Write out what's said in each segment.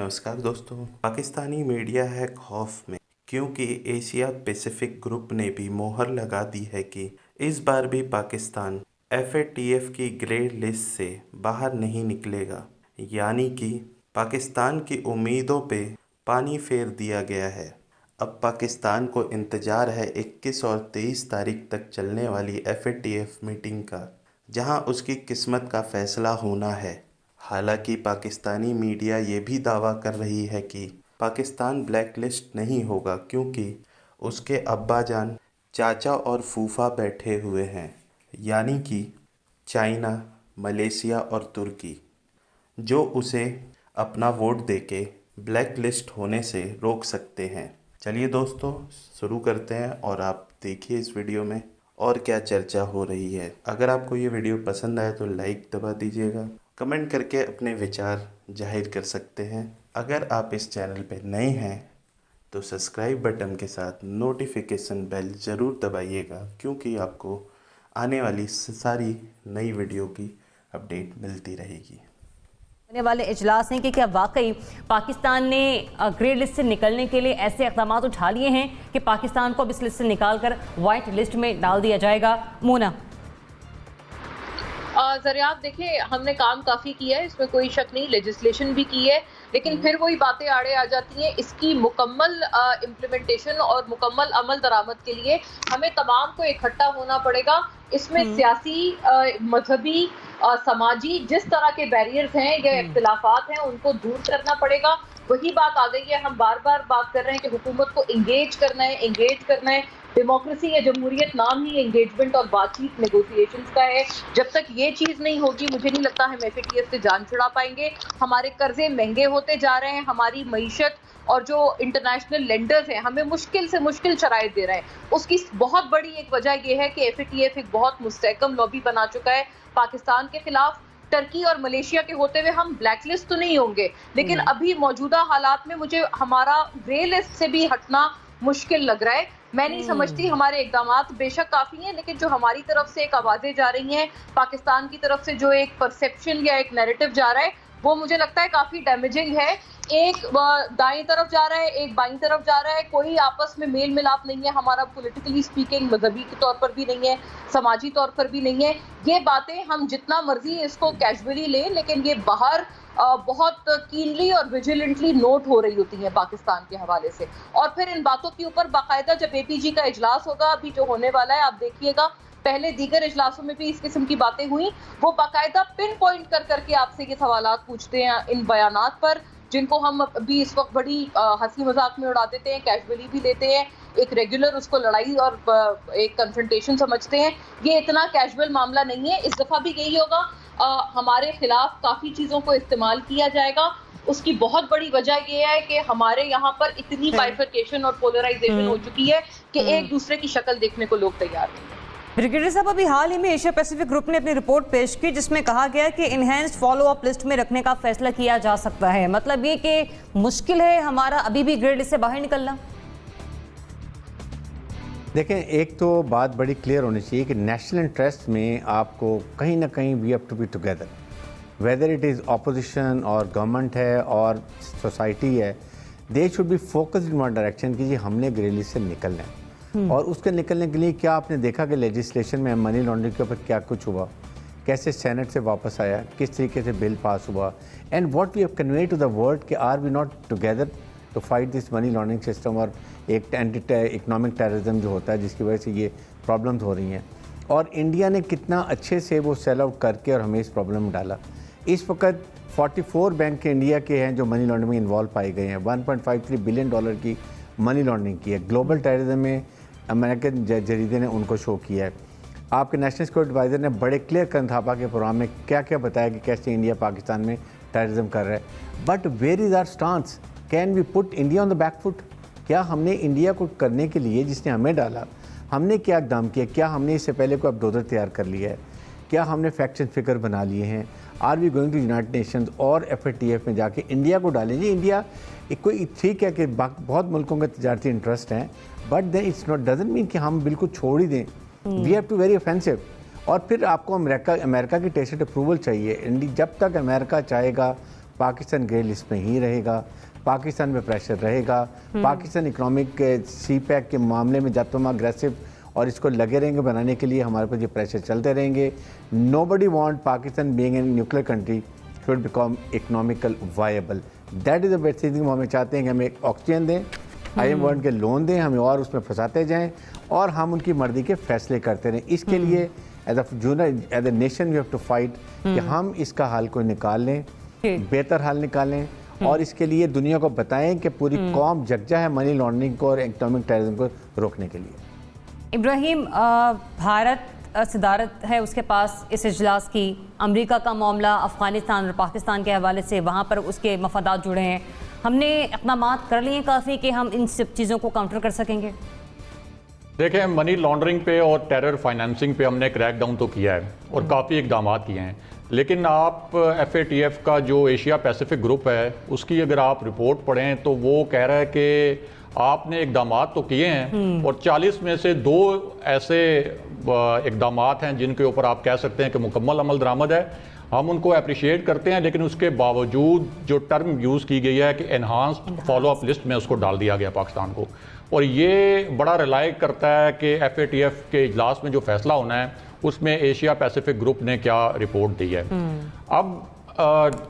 नमस्कार दोस्तों। पाकिस्तानी मीडिया है खौफ में क्योंकि एशिया पैसिफिक ग्रुप ने भी मोहर लगा दी है कि इस बार भी पाकिस्तान एफएटीएफ की ग्रे लिस्ट से बाहर नहीं निकलेगा। यानी कि पाकिस्तान की उम्मीदों पे पानी फेर दिया गया है। अब पाकिस्तान को इंतज़ार है 21 और 23 तारीख तक चलने वाली एफएटीएफ मीटिंग का, जहां उसकी किस्मत का फैसला होना है। हालांकि पाकिस्तानी मीडिया ये भी दावा कर रही है कि पाकिस्तान ब्लैकलिस्ट नहीं होगा क्योंकि उसके अब्बाजान, चाचा और फूफा बैठे हुए हैं, यानी कि चाइना, मलेशिया और तुर्की, जो उसे अपना वोट देके ब्लैकलिस्ट होने से रोक सकते हैं। चलिए दोस्तों शुरू करते हैं और आप देखिए इस वीडियो में और क्या चर्चा हो रही है। अगर आपको ये वीडियो पसंद आए तो लाइक दबा दीजिएगा, कमेंट करके अपने विचार जाहिर कर सकते हैं। अगर आप इस चैनल पर नए हैं तो सब्सक्राइब बटन के साथ नोटिफिकेशन बेल ज़रूर दबाइएगा, क्योंकि आपको आने वाली सारी नई वीडियो की अपडेट मिलती रहेगी। होने वाले इजलास हैं कि क्या वाकई पाकिस्तान ने ग्रे लिस्ट से निकलने के लिए ऐसे इक़दाम उठा लिए हैं कि पाकिस्तान को अब इस लिस्ट से निकालकर वाइट लिस्ट में डाल दिया जाएगा। मोना, जरिए आप देखिए, हमने काम काफी किया है, इसमें कोई शक नहीं, लेजिस्लेशन भी की है, लेकिन फिर वही बातें आड़े आ जाती हैं। इसकी मुकम्मल इम्प्लीमेंटेशन और मुकम्मल अमल दरामद के लिए हमें तमाम को इकट्ठा होना पड़ेगा। इसमें सियासी, मजहबी, समाजी जिस तरह के बैरियर्स हैं या इख्तिलाफात हैं उनको दूर करना पड़ेगा। वही बात आ गई है, हम बार बार बात कर रहे हैं कि हुकूमत को एंगेज करना है। डेमोक्रेसी या जमहूरियत नाम ही एंगेजमेंट और बातचीत, नेगोशिएशंस का है। जब तक ये चीज़ नहीं होगी, मुझे नहीं लगता हम एफएटीएफ से जान छुड़ा पाएंगे। हमारे कर्जे महंगे होते जा रहे हैं, हमारी मईशत और जो इंटरनेशनल लेंडर्स हैं हमें मुश्किल से मुश्किल शराइत दे रहे हैं। उसकी बहुत बड़ी एक वजह यह है कि एफएटीएफ एक बहुत मुस्तहकम लॉबी बना चुका है पाकिस्तान के खिलाफ। टर्की और मलेशिया के होते हुए हम ब्लैकलिस्ट तो नहीं होंगे, लेकिन अभी मौजूदा हालात में मुझे हमारा ग्रे लिस्ट से भी हटना मुश्किल लग रहा है। मैं नहीं समझती, हमारे इकदामात बेशक काफी हैं, लेकिन जो हमारी तरफ से एक आवाजें जा रही हैं, पाकिस्तान की तरफ से जो एक परसेप्शन या एक नैरेटिव जा रहा है, वो मुझे लगता है काफी डैमेजिंग है। एक दाएं तरफ जा रहा है, एक बाईं तरफ जा रहा है, कोई आपस में मेल मिलाप नहीं है हमारा, पॉलिटिकली स्पीकिंग, मजहबी के तौर पर भी नहीं है, समाजी तौर पर भी नहीं है। ये बातें हम जितना मर्जी इसको कैजुअली लें, लेकिन ये बाहर बहुत कीनली और विजिलेंटली नोट हो रही होती है पाकिस्तान के हवाले से। और फिर इन बातों के ऊपर बाकायदा जब एपीजी का इजलास होगा, अभी जो होने वाला है, आप देखिएगा, पहले दीगर इजलासों में भी इस किस्म की बातें हुई, वो बाकायदा पिन पॉइंट कर करके आपसे ये सवालात पूछते हैं इन बयानात पर, जिनको हम अभी इस वक्त बड़ी हंसी मजाक में उड़ा देते हैं, कैजुअली भी लेते हैं, एक रेगुलर उसको लड़ाई और एक कन्फ्रंटेशन समझते हैं। ये इतना कैजुअल मामला नहीं है। इस दफा भी यही होगा, हमारे खिलाफ काफी चीजों को इस्तेमाल किया जाएगा। उसकी बहुत बड़ी वजह यह है कि हमारे यहाँ पर इतनी बाइफरकेशन और पोलराइजेशन हो चुकी है कि एक दूसरे की शक्ल देखने को लोग तैयार नहीं। ब्रिगेडियर साहब, अभी हाल ही में एशिया पैसिफिक ग्रुप ने अपनी रिपोर्ट पेश की, जिसमें कहा गया कि इनहेंस्ड फॉलो अप लिस्ट में रखने का फैसला किया जा सकता है। मतलब ये कि मुश्किल है हमारा अभी भी ग्रे लिस्ट से बाहर निकलना। देखें, एक तो बात बड़ी क्लियर होनी चाहिए कि नेशनल इंटरेस्ट में आपको कहीं ना कहीं we have to be together, whether it is opposition और गवर्नमेंट है और सोसाइटी है, they should be focused in one direction कि जी हमने ग्रे लिस्ट से निकलना है। और उसके निकलने के लिए क्या आपने देखा कि लेजिस्लेशन में मनी लॉन्ड्रिंग के ऊपर क्या कुछ हुआ, कैसे सेनेट से वापस आया, किस तरीके से बिल पास हुआ, and what we have convey to the world कि are we not together to fight this money laundering system और एक एंटी इकोनॉमिक टेररिज्म जो होता है जिसकी वजह से ये प्रॉब्लम्स हो रही हैं। और इंडिया ने कितना अच्छे से वो सेल आउट करके और हमें इस प्रॉब्लम में डाला। इस वक्त 44 बैंक के इंडिया के हैं जो मनी लॉन्ड्रिंग में इन्वॉल्व पाए गए हैं, 1.53 बिलियन डॉलर की मनी लॉन्ड्रिंग की है। ग्लोबल टेररिज्म में अमेरिकन जरीदे ने उनको शो किया है। आपके नेशनल सिक्योरिटी एडवाइज़र ने बड़े क्लियर कंथापा के प्रोग्राम में क्या क्या बताया कि कैसे इंडिया पाकिस्तान में टेररिज्म कर रहा है। But where is our stance? Can we put India on the back foot? क्या हमने इंडिया को करने के लिए, जिसने हमें डाला, हमने क्या इकदाम किया? क्या हमने इससे पहले कोई अपडोजर तैयार कर लिया है? क्या हमने फैक्ट एंड फिगर बना लिए हैं? Are we going to United Nations और एफएटीएफ में जाके इंडिया को डालें? जी, इंडिया एक कोई ठीक है कि बहुत मुल्कों के तजारती इंटरेस्ट हैं, but then it's not doesn't mean कि हम बिल्कुल छोड़ ही दें। We have to very offensive. और फिर आपको अमेरिका की टेसिट अप्रूवल चाहिए। जब तक अमेरिका चाहेगा पाकिस्तान ग्रे लिस्ट में ही रहेगा, पाकिस्तान में प्रेशर रहेगा। पाकिस्तान इकोनॉमिक CPEC के मामले में जब तुम अग्रेसिव और इसको लगे रहेंगे बनाने के लिए, हमारे पास ये प्रेशर चलते रहेंगे। Nobody want Pakistan being a nuclear country should become economical viable. That is the best thing. हम चाहते हैं कि हमें ऑक्सीजन दें, IMF वर्ल्ड के लोन दें, हमें और उसमें फंसाते जाएं और हम उनकी मर्जी के फैसले करते रहें। इसके लिए as a nation we have to fight कि हम इसका हल को निकाल लें, बेहतर हल निकालें और इसके लिए दुनिया को बताएं कि पूरी कौम जगजा है मनी लॉन्ड्रिंग को और इकोनॉमिक टेररिज्म को रोकने के लिए। इब्राहिम, भारत सदारत है उसके पास इस इजलास की। अमेरिका का मामला अफ़गानिस्तान और पाकिस्तान के हवाले से वहाँ पर उसके मफादात जुड़े हैं। हमने इक़दामात कर लिए काफ़ी कि हम इन सब चीज़ों को काउंटर कर सकेंगे? देखें, मनी लॉन्ड्रिंग पे और टेरर फाइनेंसिंग पे हमने क्रैक डाउन तो किया है और काफ़ी इकदाम किए हैं, लेकिन आप FATF का जो एशिया पैसिफिक ग्रुप है उसकी अगर आप रिपोर्ट पढ़ें तो वो कह रहा है कि आपने इकदाम तो किए हैं और 40 में से 2 ऐसे इकदाम हैं जिनके ऊपर आप कह सकते हैं कि मुकम्मल अमल दरामद है। हम उनको अप्रिशिएट करते हैं, लेकिन उसके बावजूद जो टर्म यूज़ की गई है कि एनहांस्ड फॉलो अप लिस्ट में उसको डाल दिया गया पाकिस्तान को, और ये बड़ा रिलाई करता है कि FATF के इजलास में जो फैसला होना है उसमें एशिया पैसिफिक ग्रुप ने क्या रिपोर्ट दी है। अब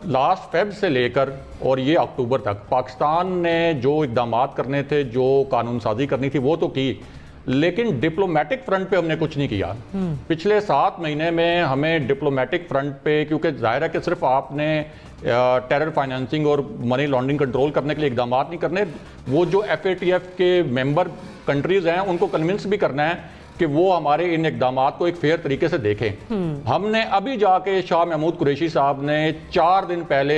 लास्ट फेब से लेकर और ये अक्टूबर तक पाकिस्तान ने जो इकदाम करने थे, जो कानून साजी करनी थी वो तो की, लेकिन डिप्लोमेटिक फ्रंट पे हमने कुछ नहीं किया। पिछले 7 महीने में हमें डिप्लोमेटिक फ्रंट पे, क्योंकि जाहिर है कि सिर्फ आपने टेरर फाइनेंसिंग और मनी लॉन्ड्रिंग कंट्रोल करने के लिए इकदाम नहीं करने, वो जो FATF के मेंबर कंट्रीज़ हैं उनको कन्विंस भी करना है कि वो हमारे इन इकदाम को एक फेयर तरीके से देखें। हमने अभी जाके शाह महमूद कुरैशी साहब ने 4 दिन पहले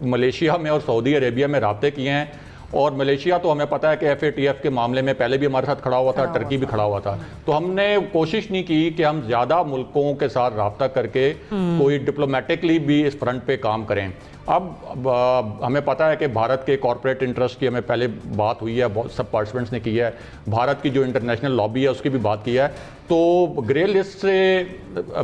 मलेशिया में और सऊदी अरेबिया में राब्ते किए हैं, और मलेशिया तो हमें पता है कि FATF के मामले में पहले भी हमारे साथ खड़ा हुआ था, टर्की भी खड़ा हुआ था। तो हमने कोशिश नहीं की कि हम ज़्यादा मुल्कों के साथ राब्ता करके कोई डिप्लोमेटिकली भी इस फ्रंट पे काम करें। अब हमें पता है कि भारत के कॉर्पोरेट इंटरेस्ट की हमें पहले बात हुई है, बहुत सब पार्टिसिपेंट्स ने की है, भारत की जो इंटरनेशनल लॉबी है उसकी भी बात की है। तो ग्रे लिस्ट से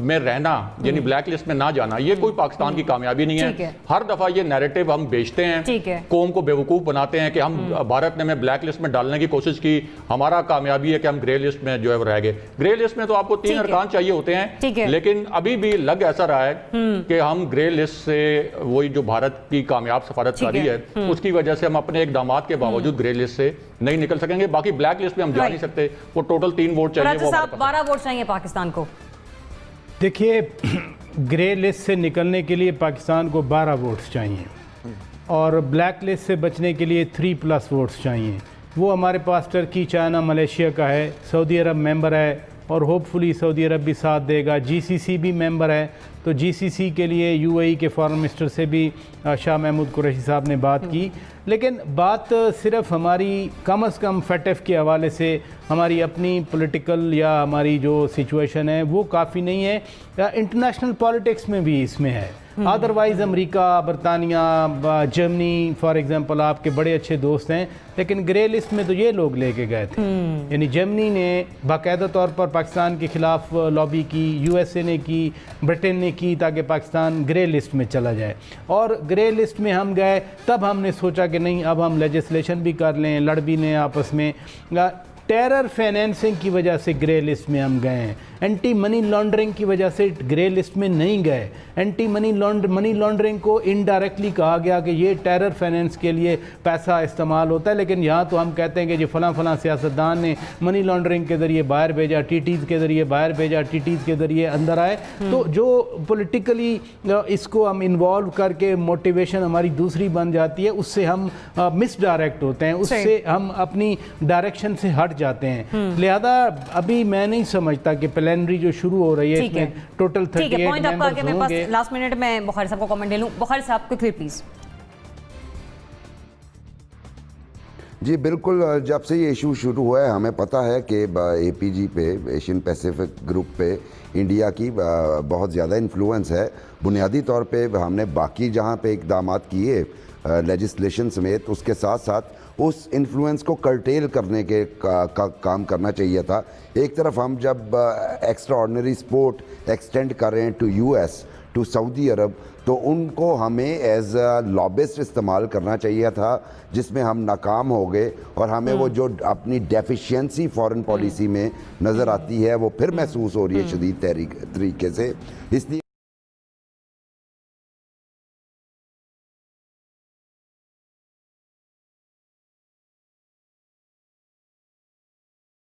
में रहना यानी ब्लैक लिस्ट में ना जाना, ये कोई पाकिस्तान की कामयाबी नहीं है। हर दफ़ा ये नैरेटिव हम बेचते हैं, कौम को बेवकूफ़ बनाते हैं कि हम भारत ने हमें ब्लैक लिस्ट में डालने की कोशिश की, हमारा कामयाबी है कि हम ग्रे लिस्ट में जो है रह गए। ग्रे लिस्ट में तो आपको 3 अरकान चाहिए होते हैं, लेकिन अभी भी लग ऐसा रहा है कि हम ग्रे लिस्ट से, वही जो भारत की कामयाब सफारतकारी है उसकी वजह से हम अपने इकदाम के बावजूद ग्रे लिस्ट से नहीं निकल सकेंगे। बाकी ब्लैक लिस्ट में हम जा नहीं सकते, वो टोटल 3 वोट चाहिए, वो 12 वोट चाहिए पाकिस्तान को। देखिए, ग्रे लिस्ट से निकलने के लिए पाकिस्तान को 12 वोट्स चाहिए और ब्लैक लिस्ट से बचने के लिए 3+ वोट्स चाहिए। वो हमारे पास टर्की, चाइना, मलेशिया का है, सऊदी अरब मेंबर है और होपफुली सऊदी अरब भी साथ देगा। GCC भी मेंबर है, तो GCC के लिए UAE के फॉरेन मिनिस्टर से भी शाह महमूद कुरैशी साहब ने बात की। लेकिन बात सिर्फ हमारी कम से कम FATF के हवाले से हमारी अपनी पॉलिटिकल या हमारी जो सिचुएशन है वो काफ़ी नहीं है, इंटरनेशनल पॉलिटिक्स में भी इसमें है। अदरवाइज़ अमेरिका, बरतानिया, जर्मनी फॉर एग्जांपल आपके बड़े अच्छे दोस्त हैं, लेकिन ग्रे लिस्ट में तो ये लोग लेके गए थे। यानी जर्मनी ने बाकायदा तौर पर पाकिस्तान के खिलाफ लॉबी की, USA ने की, ब्रिटेन ने की ताकि पाकिस्तान ग्रे लिस्ट में चला जाए, और ग्रे लिस्ट में हम गए तब हमने सोचा कि नहीं, अब हम लेजिस्लेशन भी कर लें, लड़ भी लें आपस में। टेरर फाइनेंसिंग की वजह से ग्रे लिस्ट में हम गए हैं, एंटी मनी लॉन्ड्रिंग की वजह से ग्रे लिस्ट में नहीं गए। एंटी मनी लॉन्ड्रिंग को इनडायरेक्टली कहा गया कि ये टेरर फाइनेंस के लिए पैसा इस्तेमाल होता है, लेकिन यहाँ तो हम कहते हैं कि जो फलां सियासतदान ने मनी लॉन्ड्रिंग के ज़रिए बाहर भेजा, TTs के ज़रिए बाहर भेजा, TTs के ज़रिए अंदर आए। तो जो पॉलिटिकली इसको हम इन्वॉल्व करके मोटिवेशन हमारी दूसरी बन जाती है, उससे हम मिसडायरेक्ट होते हैं, उससे हम अपनी डायरेक्शन से हट जाते हैं। लिहाजा अभी मैं नहीं समझता कि प्लेनरी जो शुरू हो रही है इसमें टोटल 38 मेंबर्स होंगे। लास्ट मिनट में बुखारी साहब को कमेंट ले लूं। बुखारी साहब को क्लियर प्लीज। जी बिल्कुल, जब से ये इशू शुरू हुआ है हमें पता है कि APG पे, एशियन पैसिफिक ग्रुप पे इंडिया की बहुत ज़्यादा इन्फ्लुएंस है। बुनियादी तौर पे हमने बाकी जहाँ पे इकदाम किए लेजिस्लेशन समेत, उसके साथ साथ उस इन्फ्लुएंस को कर्टेल करने के काम करना चाहिए था। एक तरफ हम जब एक्स्ट्रा ऑर्डिनरी सपोर्ट एक्सटेंड कर रहे हैं टू US, टू सऊदी अरब, तो उनको हमें एज अ लॉबिस्ट इस्तेमाल करना चाहिए था, जिसमें हम नाकाम हो गए और हमें वो जो अपनी डेफिशिएंसी फॉरेन पॉलिसी में नज़र आती है वो फिर महसूस हो रही है शदीद तरीके से। इसलिए